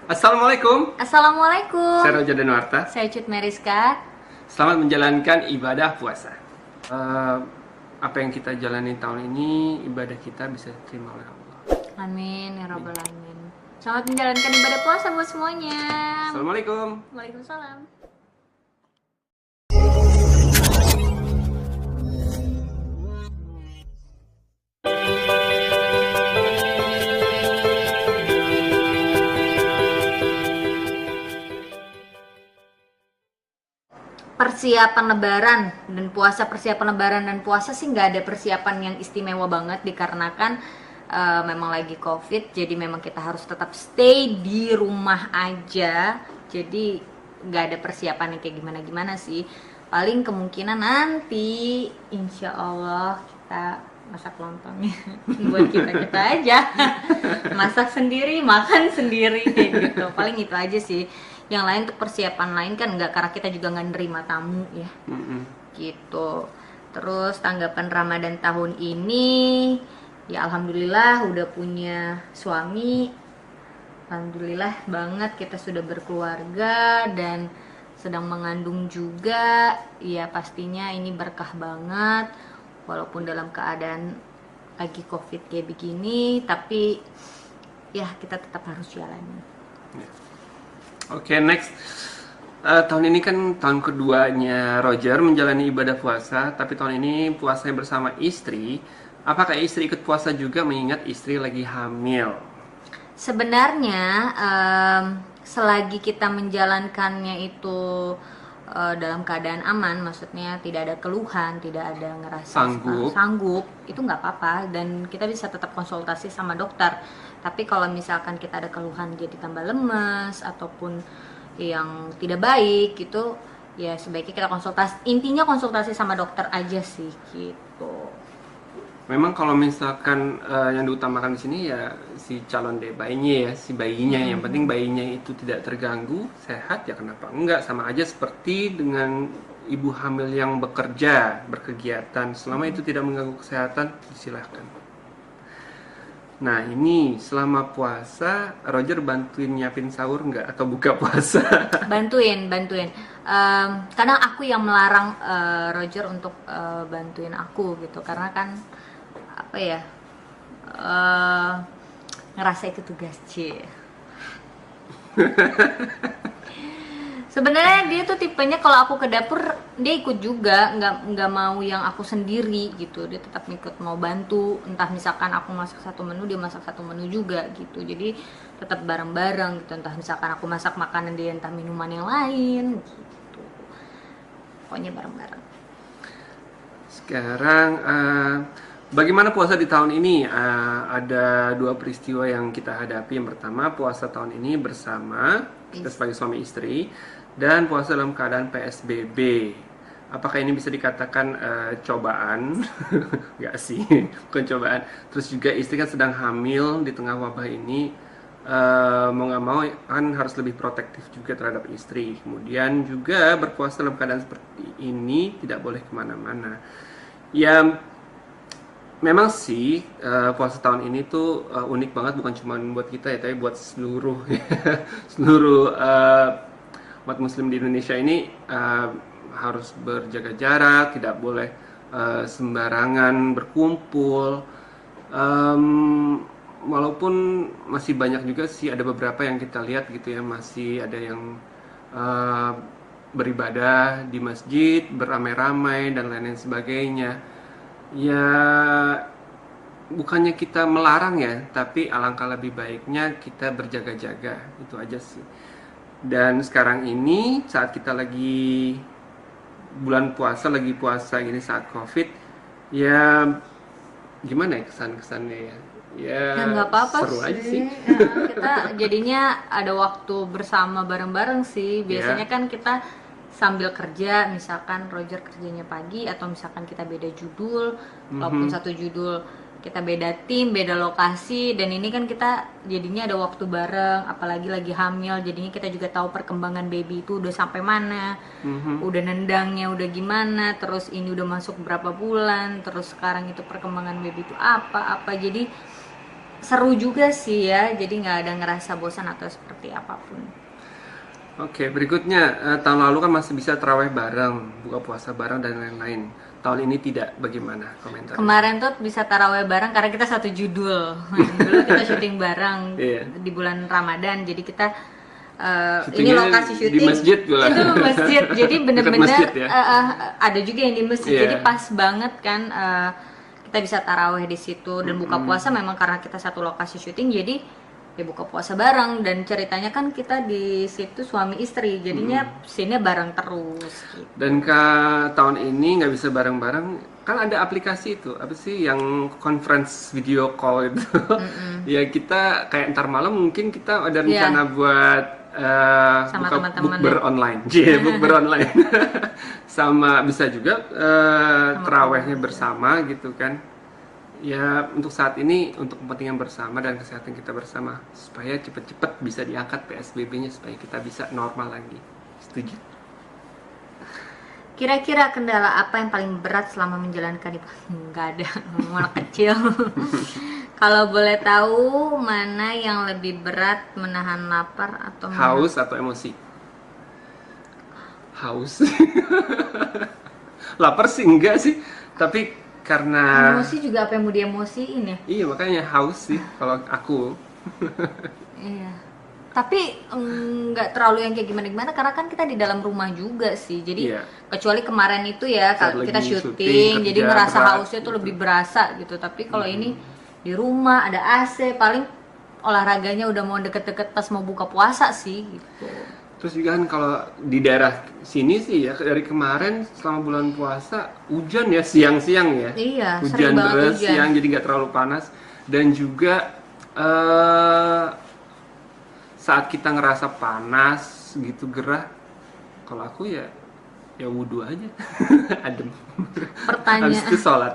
Assalamualaikum, Assalamualaikum, saya Roger Danuarta. saya Cut Meriska. Selamat menjalankan ibadah puasa. Eh, apa yang kita jalani tahun ini, ibadah kita bisa diterima oleh Allah. Amin ya rabbal alamin. Selamat menjalankan ibadah puasa buat semuanya. Assalamualaikum. Waalaikumsalam. Persiapan lebaran dan puasa, persiapan lebaran dan puasa sih nggak ada persiapan yang istimewa banget dikarenakan memang lagi covid, jadi memang kita harus tetap stay di rumah aja, jadi nggak ada persiapan yang kayak gimana-gimana sih. Paling kemungkinan nanti insya Allah kita masak lontongnya buat kita aja, masak sendiri, makan sendiri kayak gitu. Paling itu aja sih. Yang lain untuk persiapan lain kan nggak, karena kita juga nggak nerima tamu ya. Gitu. Terus tanggapan Ramadan tahun ini ya alhamdulillah udah punya suami, alhamdulillah banget kita sudah berkeluarga dan sedang mengandung juga. Ya pastinya ini berkah banget walaupun dalam keadaan lagi covid kayak begini, tapi ya kita tetap harus jalani. Oke, next. Tahun ini kan tahun keduanya Roger menjalani ibadah puasa, tapi tahun ini puasanya bersama istri. Apakah istri ikut puasa juga mengingat istri lagi hamil? Sebenarnya selagi kita menjalankannya itu dalam keadaan aman, maksudnya tidak ada keluhan, tidak ada ngerasa sanggup, itu nggak apa-apa dan kita bisa tetap konsultasi sama dokter. Tapi kalau misalkan kita ada keluhan jadi tambah lemes ataupun yang tidak baik gitu, ya sebaiknya kita konsultasi. Intinya konsultasi sama dokter aja sih gitu. Memang kalau misalkan yang diutamakan di sini ya si calon bayinya ya, si bayinya. Yang penting bayinya itu tidak terganggu, sehat ya kenapa enggak. Sama aja seperti dengan ibu hamil yang bekerja, berkegiatan. Selama itu tidak mengganggu kesehatan, silahkan. Nah ini selama puasa, Roger bantuin nyiapin sahur nggak atau buka puasa? Bantuin. Kadang aku yang melarang Roger untuk bantuin aku gitu, karena kan apa ya, ngerasa itu tugas C. Sebenarnya dia tuh tipenya kalau aku ke dapur dia ikut juga, nggak mau yang aku sendiri gitu. Dia tetap ikut mau bantu, entah misalkan aku masak satu menu dia masak satu menu juga gitu. Jadi tetap bareng-bareng gitu, entah misalkan aku masak makanan dia entah minuman yang lain gitu. Pokoknya bareng-bareng. Sekarang bagaimana puasa di tahun ini? Ada dua peristiwa yang kita hadapi. Yang pertama, puasa tahun ini bersama kita sebagai suami istri, dan puasa dalam keadaan PSBB. Apakah ini bisa dikatakan cobaan? Enggak sih, bukan cobaan. Terus juga istri kan sedang hamil di tengah wabah ini. Mau nggak mau kan harus lebih protektif juga terhadap istri. Kemudian juga berpuasa dalam keadaan seperti ini tidak boleh kemana-mana. Ya memang sih puasa tahun ini tuh unik banget, bukan cuma buat kita ya, tapi buat seluruh seluruh umat muslim di Indonesia ini harus berjaga jarak, tidak boleh sembarangan berkumpul. Walaupun masih banyak juga sih, ada beberapa yang kita lihat gitu ya, masih ada yang beribadah di masjid beramai-ramai dan lain-lain sebagainya. Ya bukannya kita melarang ya, tapi alangkah lebih baiknya kita berjaga-jaga, itu aja sih. Dan sekarang ini saat kita lagi bulan puasa, lagi puasa gini saat covid, ya gimana ya kesan-kesannya ya? Ya nggak apa-apa seru aja sih. Kita jadinya ada waktu bersama bareng-bareng sih. Biasanya kan kita sambil kerja, misalkan Roger kerjanya pagi atau misalkan kita beda judul, walaupun satu judul kita beda tim, beda lokasi, dan ini kan kita jadinya ada waktu bareng, apalagi lagi hamil, jadinya kita juga tahu perkembangan baby itu udah sampai mana, udah nendangnya udah gimana, terus ini udah masuk berapa bulan, terus sekarang itu perkembangan baby itu apa, jadi seru juga sih ya, jadi nggak ada ngerasa bosan atau seperti apapun. Oke, berikutnya tahun lalu kan masih bisa taraweh bareng, buka puasa bareng dan lain-lain. Tahun ini tidak, bagaimana komentar? Kemarin tuh bisa taraweh bareng karena kita satu judul. Dulu kita syuting bareng Iya. di bulan Ramadan, jadi kita ini Syutingnya lokasi di syuting masjid pula. itu masjid, jadi bener-bener masjid ya? ada juga yang di masjid, Iya. jadi pas banget kan kita bisa taraweh di situ dan buka puasa memang karena kita satu lokasi syuting, jadi ya buka puasa bareng dan ceritanya kan kita di situ suami istri, jadinya scene-nya bareng terus. Gitu. Dan tahun ini nggak bisa bareng-bareng, kan ada aplikasi itu, apa sih yang conference video call itu. Ya kita kayak ntar malam mungkin kita ada rencana buat Sama buka teman-teman bukber online, bukber online. Sama bisa juga terawihnya bersama gitu kan. Ya untuk saat ini untuk kepentingan bersama dan kesehatan kita bersama supaya cepet-cepet bisa diangkat PSBB-nya supaya kita bisa normal lagi. Setuju? Kira-kira kendala apa yang paling berat selama menjalankan ibadah? Nggak ada, malah kecil. Kalau boleh tahu, mana yang lebih berat, menahan lapar atau Haus atau emosi? Haus. Lapar sih enggak sih, tapi karena emosi juga apa yang mau diemosiin ya? iya makanya haus sih kalau aku. Iya. Tapi nggak terlalu yang kayak gimana-gimana karena kan kita di dalam rumah juga sih. Jadi Iya. kecuali kemarin itu ya Saat kita lagi syuting, syuting, jadi kerja ngerasa berat, hausnya tuh gitu. lebih berasa gitu. Tapi kalau ini di rumah ada AC, paling olahraganya udah mau deket-deket pas mau buka puasa sih gitu. Terus juga kan kalau di daerah sini sih ya dari kemarin selama bulan puasa hujan ya siang-siang ya. Iya, sering Hujan banget deras hujan. siang jadi nggak terlalu panas dan juga saat kita ngerasa panas gitu gerah, kalau aku ya wudhu aja, adem. Habis itu sholat.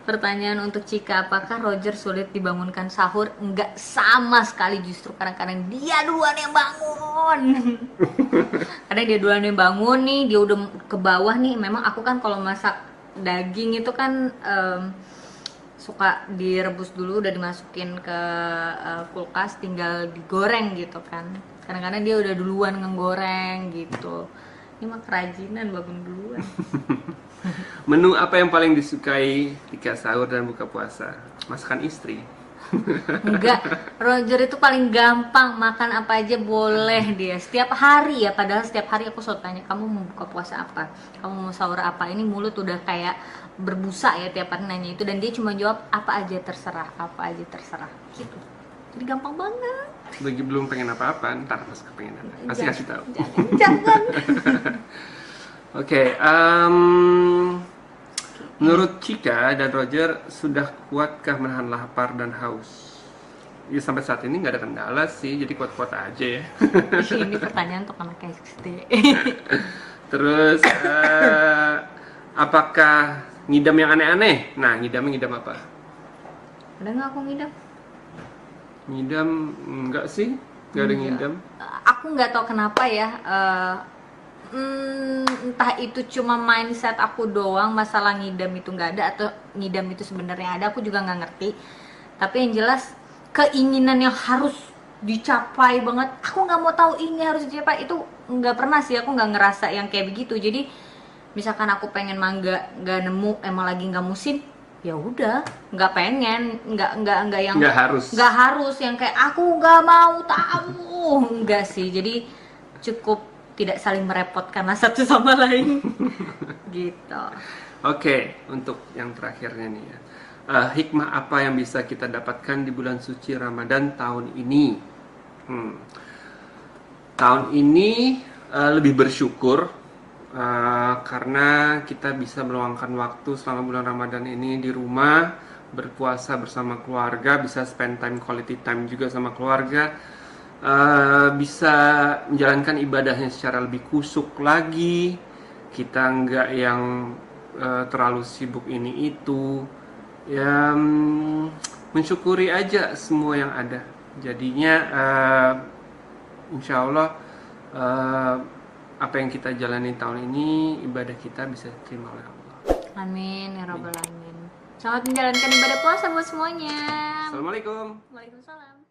Pertanyaan untuk Cika, apakah Roger sulit dibangunkan sahur? Enggak sama sekali, justru kadang-kadang dia duluan yang bangun. Kadang dia duluan yang bangun nih, dia udah ke bawah nih. Memang aku kan kalau masak daging itu kan suka direbus dulu, udah dimasukin ke kulkas, tinggal digoreng gitu kan. Kadang-kadang dia udah duluan ngegoreng gitu. Ini mah kerajinan bangun duluan. Menu apa yang paling disukai ketika sahur dan buka puasa? Masakan istri. Enggak, Roger itu paling gampang, makan apa aja boleh dia. Setiap hari ya, padahal setiap hari aku selalu tanya, kamu mau buka puasa apa? Kamu mau sahur apa? Ini mulut udah kayak berbusa ya tiap hari nanya itu, dan dia cuma jawab apa aja terserah, apa aja terserah gitu. Jadi gampang banget. Lagi belum pengen apa-apa, ntar pas kepengen apa. Pasti kasih tahu. Jangan. Oke, menurut Cika dan Roger, sudah kuatkah menahan lapar dan haus? Ya sampai saat ini nggak ada kendala sih, jadi kuat-kuat aja ya. Ini pertanyaan untuk anak SD. Terus, apakah ngidam yang aneh-aneh? Nah, ngidamnya ngidam apa? Ada nggak aku ngidam? Ngidam enggak sih, nggak ada ngidam. Aku nggak tahu kenapa ya. Entah itu cuma mindset aku doang, masalah ngidam itu nggak ada atau ngidam itu sebenarnya ada, aku juga nggak ngerti. Tapi yang jelas keinginan yang harus dicapai banget, aku nggak mau tahu ini harus dicapai, itu nggak pernah sih, aku nggak ngerasa yang kayak begitu. Jadi misalkan aku pengen mangga nggak nemu, emang lagi nggak musim, ya udah nggak pengen, nggak yang Nggak harus yang kayak aku nggak mau tahu, nggak sih. Jadi cukup tidak saling merepotkan satu sama lain. Gitu. Oke, untuk yang terakhirnya nih ya. Hikmah apa yang bisa kita dapatkan di bulan suci Ramadan tahun ini? Tahun ini lebih bersyukur karena kita bisa meluangkan waktu selama bulan Ramadan ini di rumah, berpuasa bersama keluarga, bisa spend time, quality time juga sama keluarga, bisa menjalankan ibadahnya secara lebih kusuk lagi. Kita nggak yang terlalu sibuk ini itu, ya mensyukuri aja semua yang ada. Jadinya insya Allah apa yang kita jalani tahun ini, ibadah kita bisa diterima oleh Allah. Amin ya rabbal alamin. Selamat menjalankan ibadah puasa buat semuanya. Waalaikumsalam. Assalamualaikum. Waalaikumsalam.